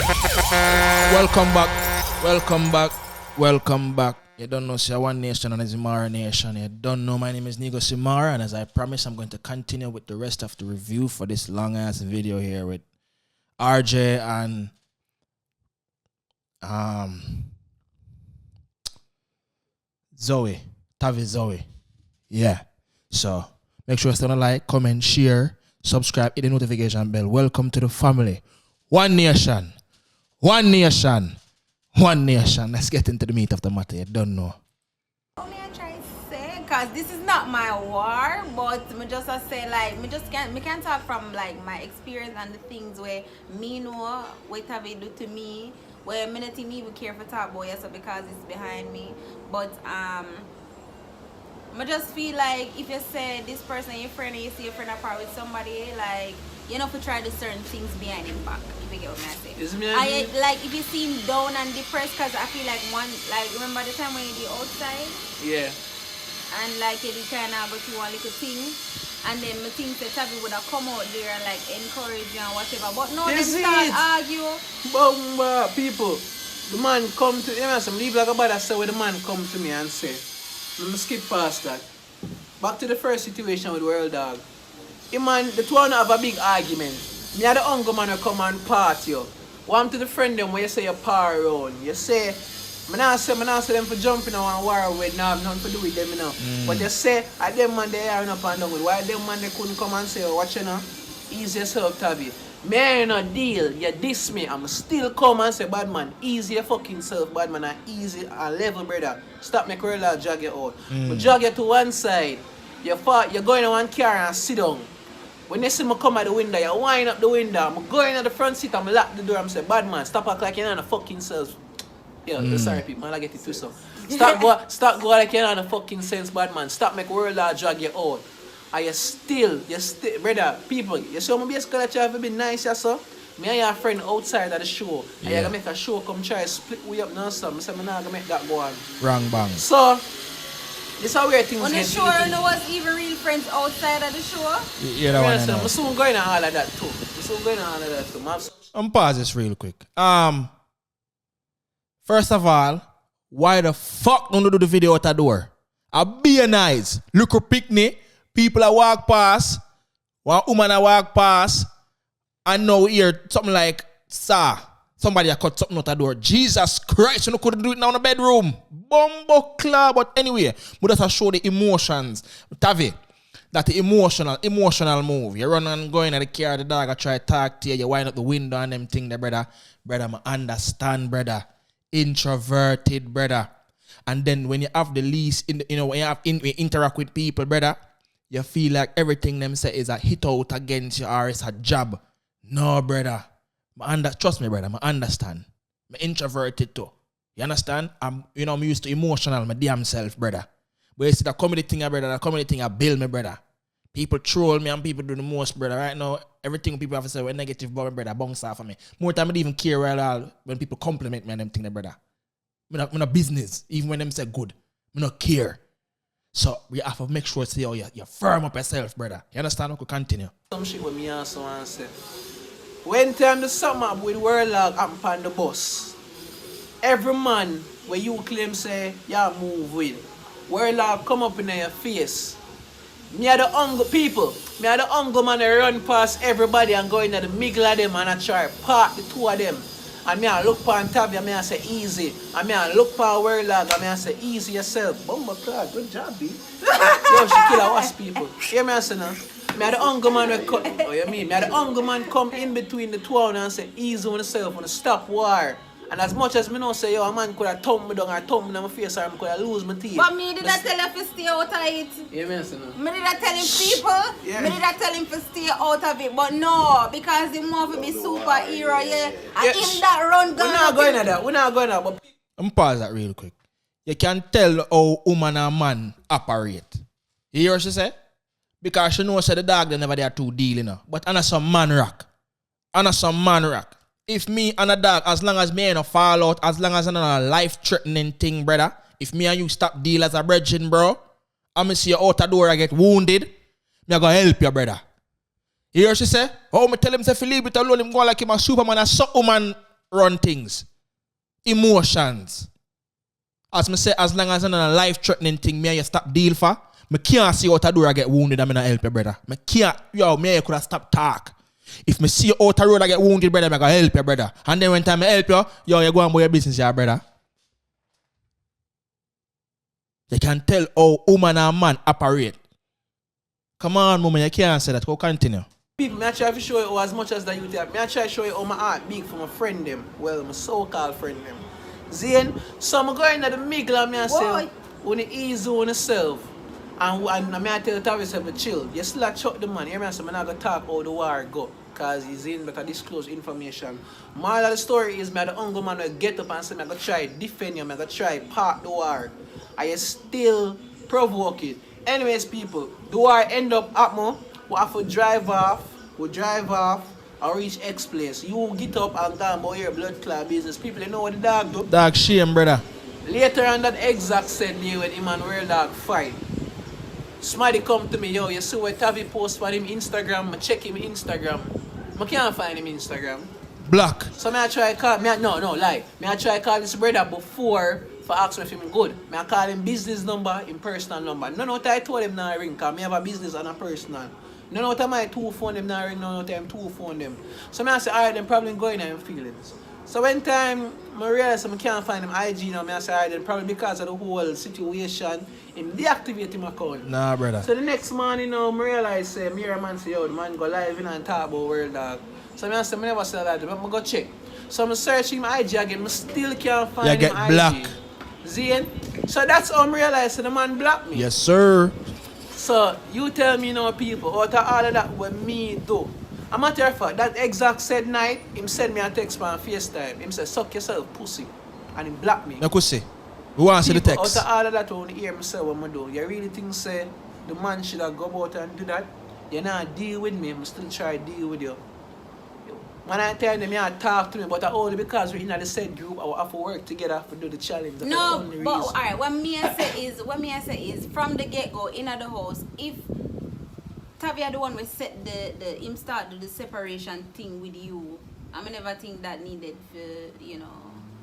Welcome back. Welcome back. Welcome back. You don't know, say One Nation and it's Imara Nation. You don't know, my name is Negusimara, and as I promised, I'm going to continue with the rest of the review for this long ass video here with Arjay and Tavi Zoe. Yeah. So make sure you stay on like, comment, share, subscribe, hit the notification bell. Welcome to the family. One Nation. One Nation. One Nation. Let's get into the meat of the matter. You don't know. Only I try to say, because this is not my war, but me just say like me can talk from like my experience and the things where me know what have it do to me. Where me not even care for talk about yes because it's behind me. But I just feel like if you say this person your friend and you see your friend apart with somebody, like you know, to try to certain things behind him back. If you get what I say. Like if you see him down and depressed, cause I feel like remember the time when you be outside? Yeah. And like you kind of but you want little thing, and then me think that Tavi would have come out there and like encourage you and whatever. But no, they start argue. People, the man come to some leave like about that say where the man come to me and say, let me skip past that. Back to the first situation with World Dog. The two have a big argument. Me and the uncle man will come and party you. One to the friend them where you say you par around. You say, I not say them for jumping on war with now, nothing to do with them, you know. But you say, at them man they are up and down with. Why them man they couldn't come and say, watch you know, ease yourself, Tavi. Me ain't no deal, you diss me, I'm still come and say, bad man, ease your fucking self, bad man, and easy and level, brother. Stop make real jog you out. But jog you to one side, you're going on one car and sit down. When you see me come at the window, you wind up the window, I'm going at the front seat, I'm lock the door, I'm say, bad man, stop act like you're not a fucking self. Yeah, sorry people, man, I get it too so. Stop go like you're not a fucking sense, bad man. Stop make world drag you out. And you still, brother, people, you see how basically that you have been nice, yeah, so? Me and your friend outside of the show, and you're gonna make a show come try split we up now, so I say, I'm not gonna make that go on. Wrong bang. So, this how weird things on the show, you know what's even real friends outside of the show? Yeah, that one. So I'm soon going on all of that too. I'm pause this real quick. First of all, why the fuck don't you do the video at the door? I be nice. Look a picnic. People a walk past. One woman a walk past. And now we hear something like, sir, somebody a cut something out the door. Jesus Christ, you couldn't do it now in the bedroom. Bumbo club. But anyway, but that's show the emotions. Tavi, that the emotional move. You run and go in at the car, the dog a try to talk to you, you wind up the window and them thing there, brother. Brother, I understand, brother. Introverted, brother. And then when you have the least, when you interact with people, brother, you feel like everything them say is a hit out against you or it's a job. No, brother. Trust me, brother, I understand. I'm introverted too. You understand? I'm used to emotional, my damn self, brother. But you see the comedy thing, brother, the comedy thing I build me, brother. People troll me and people do the most, brother. Right now, everything people have to say when negative about me, brother, bounce off of me. More time I don't even care at all when people compliment me and them thing, brother. I'm not business. Even when them say good, I don't care. So we have to make sure say, you firm up yourself, brother. You understand? We could continue. Some shit with me also want to say. When time the summer with World Log happen on the bus, every man where you claim say, yeah, move with, World Log come up in your face. Me are the hunger people. Me are the hunger man that run past everybody and go into the middle of them and I try to park the two of them. And me I look upon Tavi and me I say easy. And me I look upon World Log and me I say easy yourself. Bumba clad, good job, B. Yo, she kill a wasp people. Hear me I say now. Me are the hunger man that cut. Oh, you mean? Me are the hunger man come in between the two of them and say easy on yourself and stop war. And as much as me know say, yo, a man could have thumped me down or thumped me in my face or I could have lose my teeth. But me did I tell you to stay out of it? Yeah, me say no. Me did I tell him people? Yeah. Me did I tell him to stay out of it? But no, because he want to be superhero, yeah. And in that run we're not going at that. We're not going at that. But I'm pause that real quick. You can tell how woman and man operate. You hear what she say? Because she knows that the dog they never there to deal, you know. But Anna some man rock. If me and a dog, as long as me ain't no fall out, as long as I'm not a life-threatening thing, brother, if me and you stop deal as a brethren, bro, I'm going to see you out the door and get wounded, me going to help you, brother. You hear what she say? Oh, me tell him to leave it alone, him go like him a superman, a suck woman, run things. Emotions. As me say, as long as it's not a life-threatening thing, me and you stop deal for, me can't see out a door I get wounded and me not help you, brother. Me can't, yo, me and you could have stopped talk. If me see you out a road I get wounded, brother, me gonna help you, brother. And then when time I help you, yo, you go and do your business, yeah, brother. You can tell how woman and man operate. Come on, woman, you can't say that. Go continue. People, I try to show you as much as that you have. I try to show you how my heart big for my friend them. Well, my so-called friend them. Then, so I'm going to the middle and I say, when you ease on yourself, and I tell Tavi to chill, you still have chuck the man. You know, so I'm not going to talk how the war go, because he's in better disclose information. Moral of the story is, the uncle man will get up and say, I'm going to try defend you, I'm going to try part the war. And you still provoke it. Anyways, people, the war end up at more. We have to drive off, and reach X place. You get up and go about your blood clot business. People, you know what the dog do? Dog shame, brother. Later on that exact said me when him and real dog fight. Somebody come to me, yo, you see what Tavi post for him Instagram, I check him Instagram. I can't find him Instagram. Black. So I try call, lie. I try call this brother before for ask me if him good. I call him business number, him personal number. None of what I told him now ring, because I have a business and a personal. None of my two phone them now ring, none of them two phone them. So I say, alright, them probably going in feelings. So when time I realize I can't find him IG now, I say, alright, then probably because of the whole situation, him deactivate him account. Nah, brother. So the next morning, I realize, man say, yo, the man go live in and talk about World Dog. So I say, I never say that, but I go check. So I'm searching my IG again, I still can't find him get IG. black. Zane? So that's how I realize the man blocked me. Yes, sir. So, you tell me now, people, out of all of that, what me do. A matter of fact, that exact said night, him send me a text on FaceTime. Him say, suck yourself, pussy. And him block me. Negusi, we want to see the text. Out of all of that, when you hear me say what I do, you really think, say, the man should have go about and do that? You not deal with me, I'm still try to deal with you. When I tell them, you talk to me, but only because we're in the said group, I will have to work together to do the challenge. That's No, the but reason. alright, what me I say is from the get-go, in the house, if Tavi the one we set the him start do the separation thing with you, I never think that needed for, you know.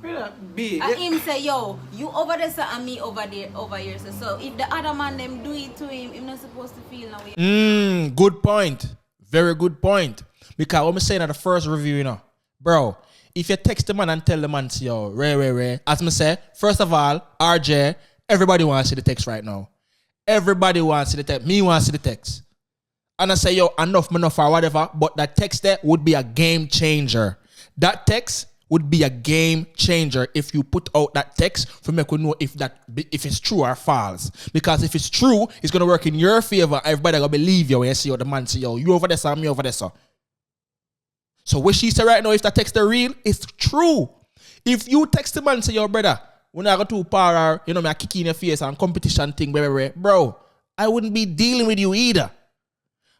Really big. And him say, yo, you over there sir, and me over there over here. So if the other man them do it to him not supposed to feel no way. Good point. Very good point. Because what I'm saying at the first review, you know, bro, if you text the man and tell the man, yo, Ray, as me say, first of all, Arjay, everybody wants to see the text right now. Everybody wants to see the text. Me wants to see the text. And I say, yo, enough or whatever, but that text there would be a game changer. That text would be a game changer if you put out that text for me to know if it's true or false. Because if it's true, it's gonna work in your favor. Everybody gonna believe you when you see the man say, yo, you over there, sir, me over there, sir. So what she said right now, if that text is real, it's true. If you text the man and say, yo, brother, when I go to power, you know, me I kick in your face and competition thing, bro, I wouldn't be dealing with you either.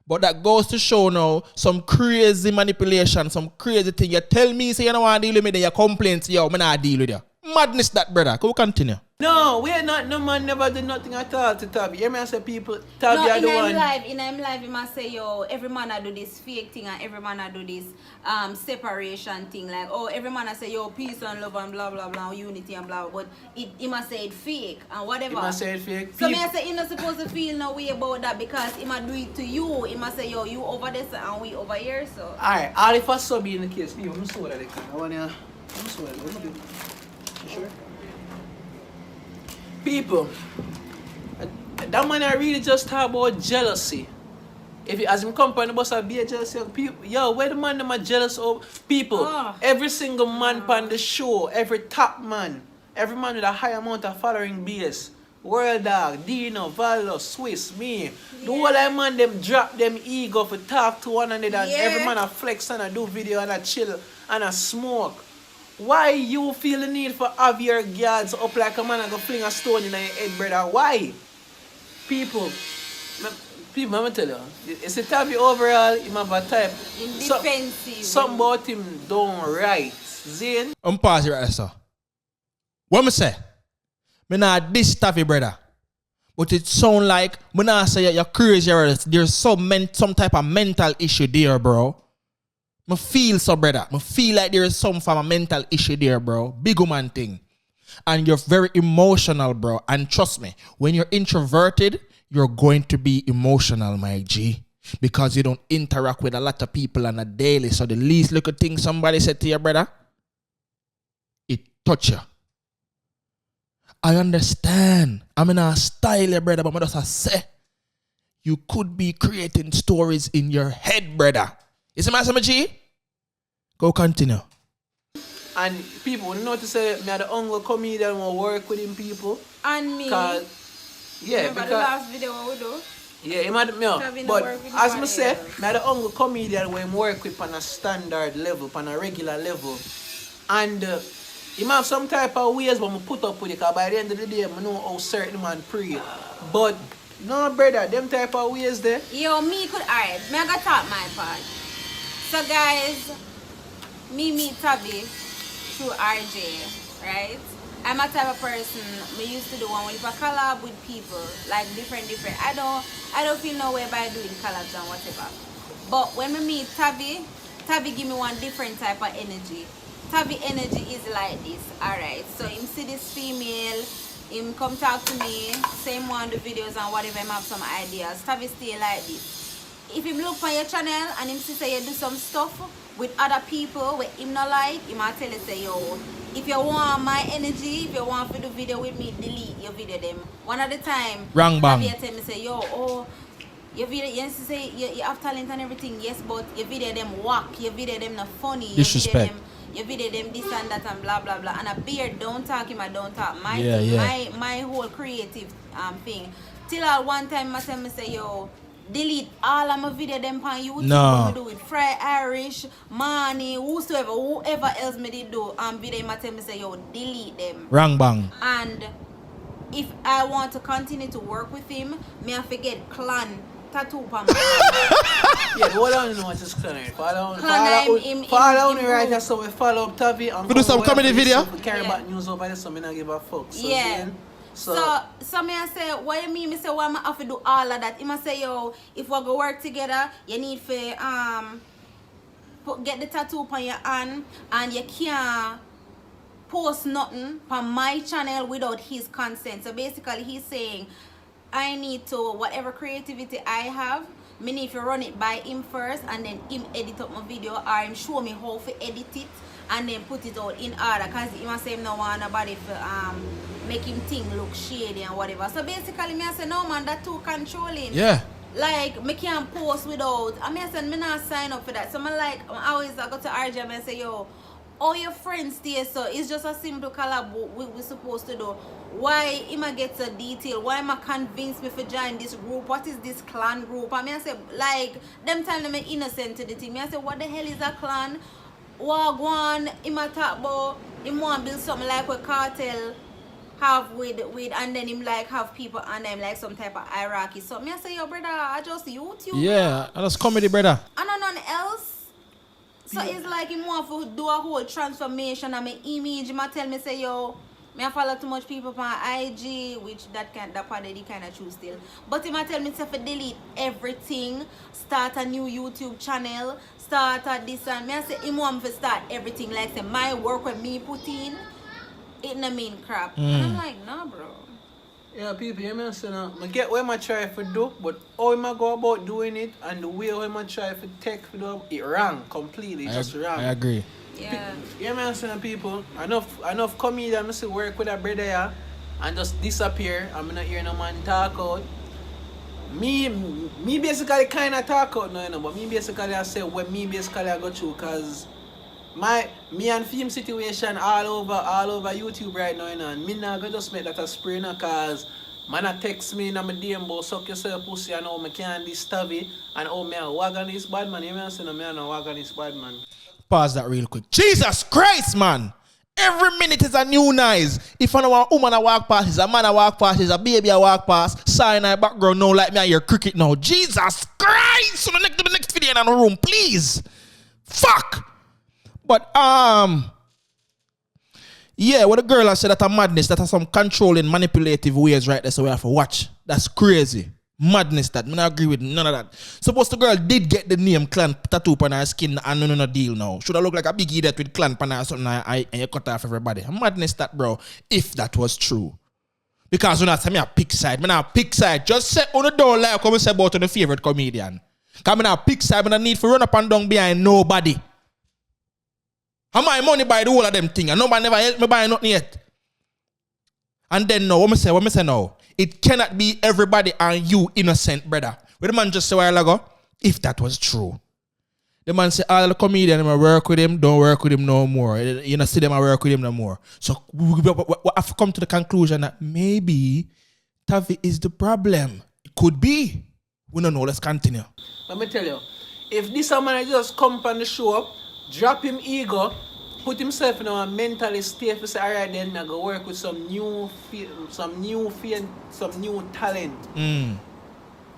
But that goes to show now some crazy manipulation, some crazy thing. You tell me, say you don't want to deal with me, then you complain, say, yo, I'm not deal with you. Madness that, brother. Can we continue? No, we're not. No man never did nothing at all to Tavi. You may say people, Tavi no, are the one. In him live, he must say, yo, every man I do this fake thing and every man I do this separation thing. Like, oh, every man I say, yo, peace and love and blah, blah, blah, unity and blah, but he must say it fake and whatever. He must say it fake. So me I say, he not supposed to feel no way about that because he must do it to you. He must say, yo, you over there and we over here, so. Alright, all if I saw be in the case, I'm sorry that I want to, I'm sorry, let me do. You sure? People, that man I really just talk about jealousy. If as him come on the bus, I be a jealous of people. Yo, where the man them are jealous of people? Every single man on the show, every top man, every man with a high amount of following base. World Dog, Dino, Valo, Swiss, me. The whole of man them drop them ego for talk to one another and every man a flex and a do video and a chill and a smoke. Why you feel the need for have your guards up like a man and go fling a stone in your head, brother? Why? People, I'm going to tell you, it's a Tavi overall, him have a type. Indefensive. Something about him don't right. Zane? I'm pausing right there, sir. What me say? Me not this Tavi, brother. But it sound like, me not say you're crazy, there's some type of mental issue there, bro. Me feel so, brother. Me feel like there is some form of mental issue there, bro. Big woman thing. And you're very emotional, bro. And trust me, when you're introverted, you're going to be emotional, my G. Because you don't interact with a lot of people on a daily. So the least little thing somebody said to your brother, it touch you. I understand. I'm in a style, brother, but I just say, you could be creating stories in your head, brother. You see my G? Go continue. And people notice that me are the only comedian who work with him people. And me. Yeah, remember because the last video we do? yeah, him had me. But as I say, me are the only comedian who work with on a standard level, on a regular level. And he have some type of ways when I put up with it, because by the end of the day, I know how certain man pray. But no, brother, them type of ways there. Yo, me could, alright, me I got talk my part. So guys, me meet Tavi through Arjay, right? I'm a type of person, me used to do one with a collab with people, like different. I don't feel no way by doing collabs and whatever. But when we meet Tavi give me one different type of energy. Tavi energy is like this, alright. So him see this female, him come talk to me, same one the videos and whatever, him have some ideas. Tavi stay like this. If him look for your channel and him see say you do some stuff with other people with him not like, he might tell you say, yo, if you want my energy, if you want to do video with me, delete your video them. One at a time. Wrong bang. Tavi tell me say, yo, oh, your video, yes, say you have talent and everything, yes, but your video them whack, your video them not funny, disrespect. Your video them this and that and blah blah blah. And a beard don't talk him, I don't talk my yeah, thing, yeah. my whole creative thing. Till all one time I tell me say, yo, delete all of my video them on YouTube. No. Me do it Fry Irish, Money, whoever else me did do video, I tell me say, yo, delete them. Wrong bang. And if I want to continue to work with him, me I forget clan tattoo on my Yeah, hold on, you know what is clan. Follow me right here, so we follow up Tavi and we do some comedy video. We carry back news over there, so me not give a fuck. So yeah. So me I say, what you mean? Me say, why am I have to do all of that? He must say, yo, if we go work together, you need to get the tattoo on your hand, and you can't post nothing on my channel without his consent. So basically, he's saying, I need to, whatever creativity I have, me need to run it by him first, and then him edit up my video, or him show me how to edit it, and then put it out in order. Because he must say him no want nobody to make him think look shady and whatever. So basically, me I say, no man, that too controlling. Yeah. Like, me can't post without, I mean I said, me not sign up for that. So I always go to Arjay and say, yo, all your friends stay, so it's just a simple collab we're supposed to do. Why am I get so detailed? Why am I convinced me to join this group? What is this clan group? I mean I say, like, them time them innocent to the thing. I say, what the hell is a clan? What one him a talk about, him want build something like what cartel have with and then him like have people and them like some type of hierarchy. So me I say, yo brother, I just YouTube. Yeah, that's comedy, brother. And none else. So it's like him want to do a whole transformation and my image. Him tell me say, yo, me I follow too much people on IG, which that part of the kind of true still. But him tell me to delete everything, start a new YouTube channel, start at this, and me I say him want to start everything like say my work with me put in, it no mean crap. And I'm like, nah bro. Yeah, people, you know, I get what I try to do, but how I go about doing it and the way I try to take to do it wrong completely, just wrong. I agree. Yeah. Yeah, man, saying people, enough comedians to work with a brother here and just disappear. I'm not hearing no man talk out. Me basically kind of talk out now, you know, but me basically I say what me basically I go through, because me and film situation all over YouTube right now, you know, and me not gonna just make that a spray now, cause man a text me in my DM about suck yourself pussy and how me can't this Tavi and how me a wagon this bad man. You know what I'm saying? Me a no wagon this bad man. Pause that real quick. Jesus Christ, man. Every minute is a new noise. If I know a woman I walk past, is a man I walk past, is a baby I walk past, sign in background now like me I hear cricket now. Jesus Christ! So the next video in the room, please. Fuck! But yeah, what the girl has said that a madness, that has some controlling, manipulative ways right there, so we have to watch. That's crazy. Madness that. I don't agree with none of that. Suppose the girl did get the name clan tattoo on her skin and no deal now. Should have look like a big idiot with clan on her something and you cut off everybody. Madness that, bro. If that was true. Because when I say me a pick side, me not pick side. Just say on the door like come and say about on the favorite comedian. Because me not pick side, me not need for run up and down behind nobody. How my money buy the whole of them thing and nobody never help me buy nothing yet. And then now, what me say now? It cannot be everybody and you innocent, brother. What the man just said a while ago? If that was true. The man say all the comedians I work with him, don't work with him no more. You know, see them I work with him no more. So we have to come to the conclusion that maybe Tavi is the problem. It could be. We don't know. Let's continue. Let me tell you, if this man just come on the show, drop him ego, put himself in a mentally state to say, all right, then I go work with some new talent.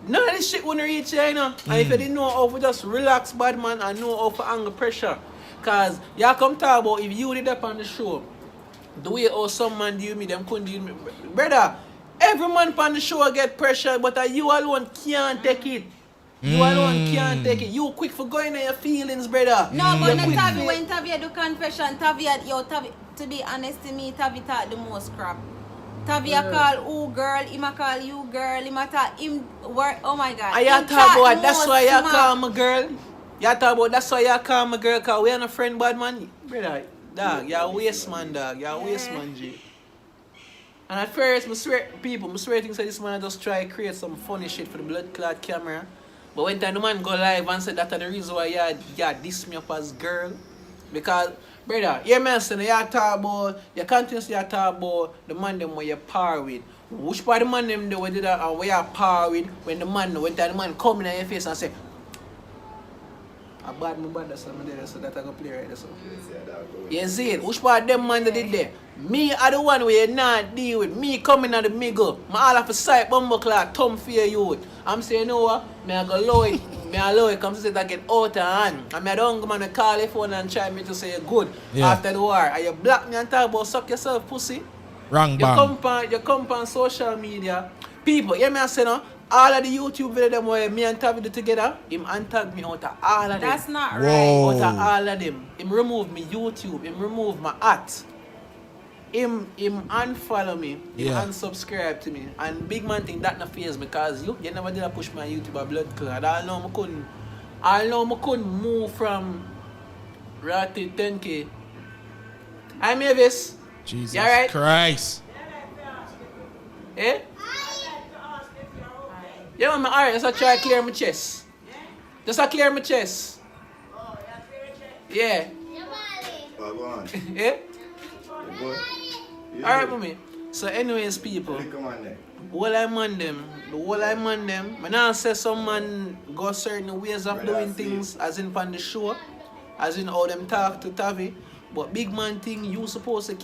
None of this shit wouldn't reach here, you know. And if you didn't know how to just relax, bad man, and know how to anger pressure. Because you come talk about if you did up on the show, the way how some man deal me, them couldn't deal me. Brother, every man on the show get pressure, but you alone can't take it. You alone can't take it. You quick for going on your feelings, brother. No, but Tavi, when Tavi do confession, Tavi, to be honest to me, Tavi thought the most crap. Tavi call who girl, him a call you girl, him a talk him work. Oh my God. And you talk about that's why you call my girl. You talk about that's why you call my girl, cause we are not friend bad man. Brother, dog, you're a waste man, dog. You're a waste man, G. And at first, I swear things like this man just try to create some funny shit for the blood clot camera. But when time the man go live and said that's the reason why you diss me up as girl. Because, brother, you mentioned you talk about, you continuously talk about the man them where you par with. Which part of the man them they did that and where you par with when the man come in your face and say, I bad that's what I did, so that I go play right there. So. You see it? Which part of them man that did there? Me are the one where you not deal with. Me coming at the middle. My all of a sight bumble clock, thumb fear you. I'm saying, you know what? I go low it. I allow it come to say that get out of hand. And I don't go and call your phone and try me to say you're good after the war. And you block me and talk about suck yourself pussy. Wrong bang. You come on social media. People, hear me I say no? All of the YouTube videos them where me and Tavi do together, him untag me out of all of them. That's not Whoa. right. Out of all of them. Him remove me YouTube, him remove my at. Him unfollow me, him unsubscribe to me. And big man think that not faze because you never did push me on YouTube a blood clot. I know I couldn't move from raw to 10K. I'm Mavis. Jesus you right? Christ. Eh? Yeah, man, alright, just try to clear my chest. Just to clear my chest. Yeah. Go on. Eh? Yeah. Alright, mommy. So, anyways, people, the whole I man them, I now say some man go certain ways of doing things, as in on the show, as in how them talk to Tavi. But big man thing, you supposed to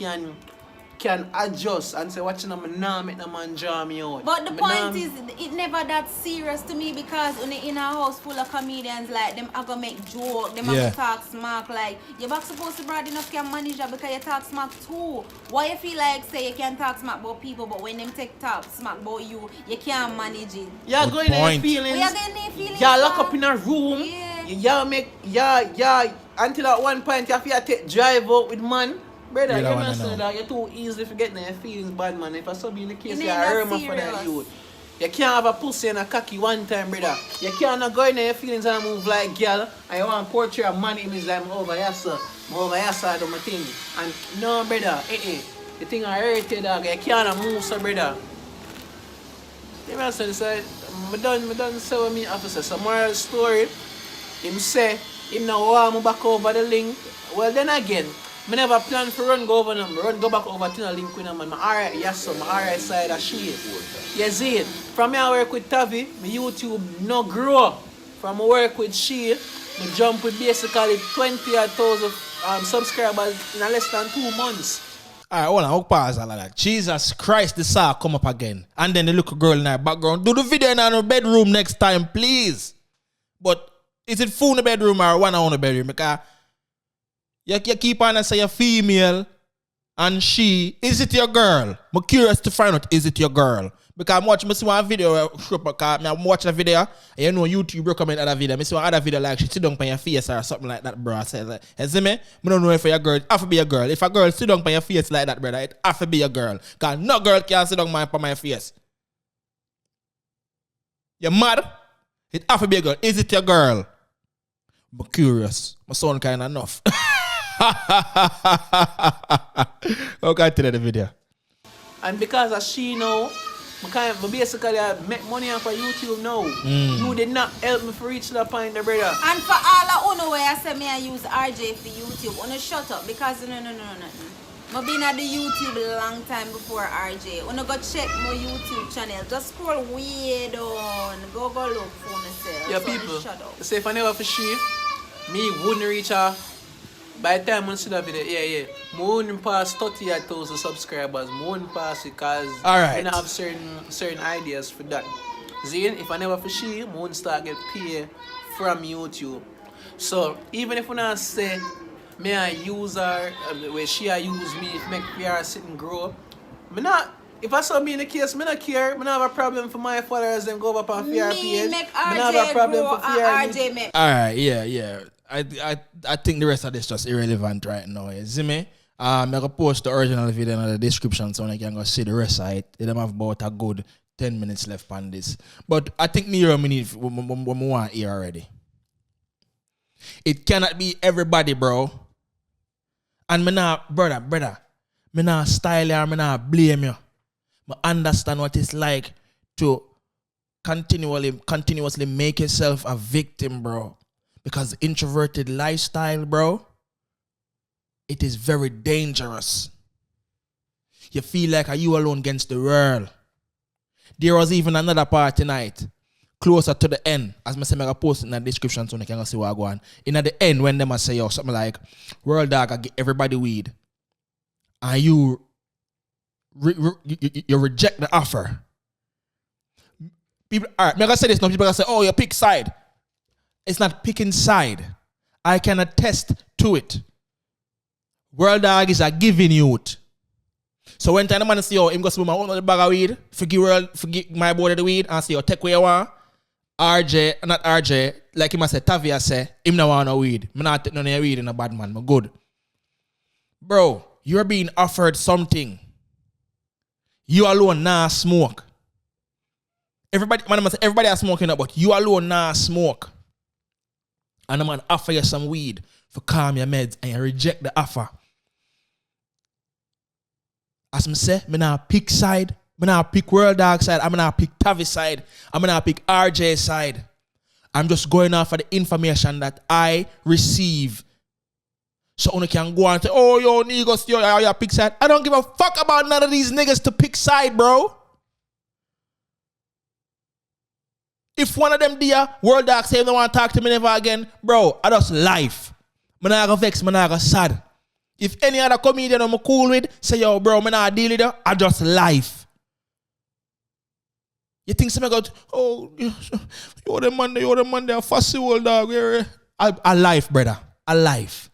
can adjust and say, watching them now make the man draw me out. But the point is, it never that serious to me because when in a house full of comedians, like them are gonna make joke, them are gonna talk smack. Like you're not supposed to broad enough can manage that because you talk smack too. Why you feel like say you can talk smack about people, but when them take talk smack about you, you can't manage it. You're going in your feelings. You're going in your feelings. You're locked up in a room. Yeah. Until at one point you have to take drive out with man. Brother, Yeah, you know that you're too easily forgetting your feelings, bad man. If I saw be in the case, you're a Irma for that youth. You can't have a pussy and a cocky one time, brother. You can't go in your feelings and move like girl. And you want to portray a man image like I'm over here, sir. I'm over here, sir, do my thing. And no, brother, the thing I hurt you, dog. You can't move, sir, brother. You know, so I done say what me officer. So moral story, him say, him now want me back over the link. Well, then again, I never plan to go back over to the link with them, man. My alright, yes, so my alright side of shit. You see it? From me I work with Tavi, my YouTube no grow. From I work with she, I jump with basically 20,000 subscribers in less than 2 months. Alright, hold on, I'll pause all of that. Jesus Christ, the saw come up again. And then the little girl in her background. Do the video in our bedroom next time, please. But is it full in the bedroom or one on the bedroom? Because you keep on and say you're female and she, is it your girl? I'm curious to find out, is it your girl? Because I see one video, I'm watching a video, and you know YouTube recommend other video. I see one other video like she sit down on your face or something like that, bro. I said, like, you see me? I don't know if you're a girl, it have to be a girl. If a girl sit down on your face like that, brother, it have to be a girl. Because no girl can sit down on my face. You're mad? It have to be a girl. Is it your girl? I'm curious. My son kind of enough. Okay, to the video. And because of she know, I basically make money off of YouTube now. You did not help me for reach that point, brother. And for all of you where I say me I use Arjay for YouTube, wanna shut up because no. I've been at the YouTube a long time before Arjay. Wanna go check my YouTube channel. Just scroll way down. Go look for myself. Yeah, so people. Shut up. Say if I never for she, me wouldn't reach her. By the time I see that video, I wouldn't pass 30,000 subscribers. I wouldn't pass it because I have certain ideas for that. Zane, if I never for she, I wouldn't start get paid from YouTube. So even if I not say me I use her, where she I use me, if make PR sit and grow, if I saw me in the case, I don't care. I don't have a problem for my followers them go up on PR page. I don't have a problem for PR. Alright, yeah. I think the rest of this just irrelevant right now. You see me? I'm going to post the original video in the description so I can go see the rest of it. They don't have about a good 10 minutes left on this. But I think me need what we want here already. It cannot be everybody, bro. And me not, brother, me not style you or me not blame you. I understand what it's like to continuously make yourself a victim, bro. Because introverted lifestyle, bro, it is very dangerous. You feel like are you alone against the world. There was even another part tonight, closer to the end, as I say, I post in the description so you can see what I go on. In at the end, when them say something like, "World dog, I give everybody weed," and you reject the offer. People, all right, I'm gonna say this now. People are gonna say, "Oh, you pick side." It's not picking side. I can attest to it. World dog is a giving youth. So when time the man say, "Oh, him go smoke my own bag of weed," forgive my boy the weed, and say, "Oh, take where you want." Not RJ, like him I say, Tavi I say, him no want no weed. Me not take none of your weed in a bad man. Me good. Bro, you're being offered something. You alone nah smoke. Everybody are smoking up, but you alone nah smoke. And the man offer you some weed for calm your meds and you reject the offer. As I say, I not pick side. I not pick World Dog side. I not pick Tavi side. I not pick RJ side. I'm just going off for the information that I receive. So only can go and say, "Oh, yo, Negus, yo, pick side." I don't give a fuck about none of these niggas to pick side, bro. If one of them dear World Dog say they want to talk to me never again, bro, I just life. I'm not gonna vex, I'm not gonna sad. If any other comedian I'm cool with, say, "Yo, bro, I'm not deal with you," I just life. You think somebody got, "Oh, you're the man, they're fussy World Dog." I life, brother. I life.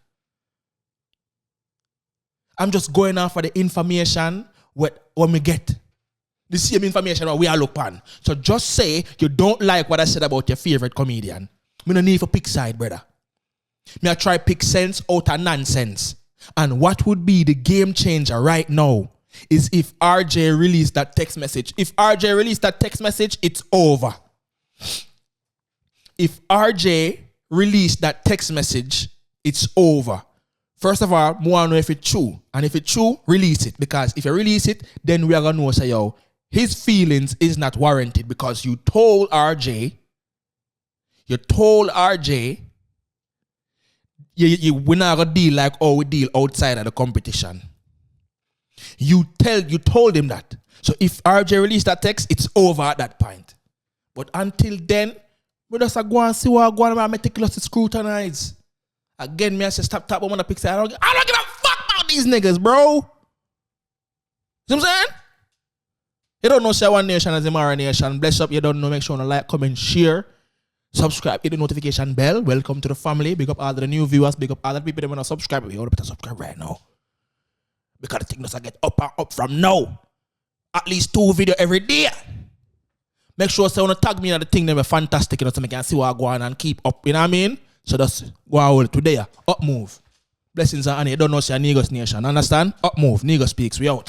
I'm just going off for the information what we get. The same information that we are look on. So just say you don't like what I said about your favorite comedian. Me no need for pick side, brother. Me I try pick sense out of nonsense. And what would be the game changer right now is if RJ released that text message. If RJ released that text message, it's over. If RJ released that text message, it's over. First of all, I want to know if it's true. And if it's true, release it. Because if you release it, then we are going to know, say, yo, his feelings is not warranted because you told RJ, we're not going to deal like how we deal outside of the competition. You told him that. So if RJ released that text, it's over at that point. But until then, we just go and see what going on meticulously scrutinize. Again, me I say stop I'm gonna pick side. I don't give a fuck about these niggas, bro. See what I'm saying? You don't know say one nation as Imara nation. Bless up, you don't know, make sure to like, comment, share, subscribe, hit the notification bell. Welcome to the family. Big up all the new viewers, big up all the people that wanna subscribe. We all better subscribe right now. Because the thing does get up and up from now. at least 2 videos every day. Make sure you want to tag me on the thing that are fantastic, you know, so I can see what I go on and keep up, you know what I mean? So just go out today, up move. Blessings are on you, don't know say Negus Nation, understand? Up move, Negus speaks, we out.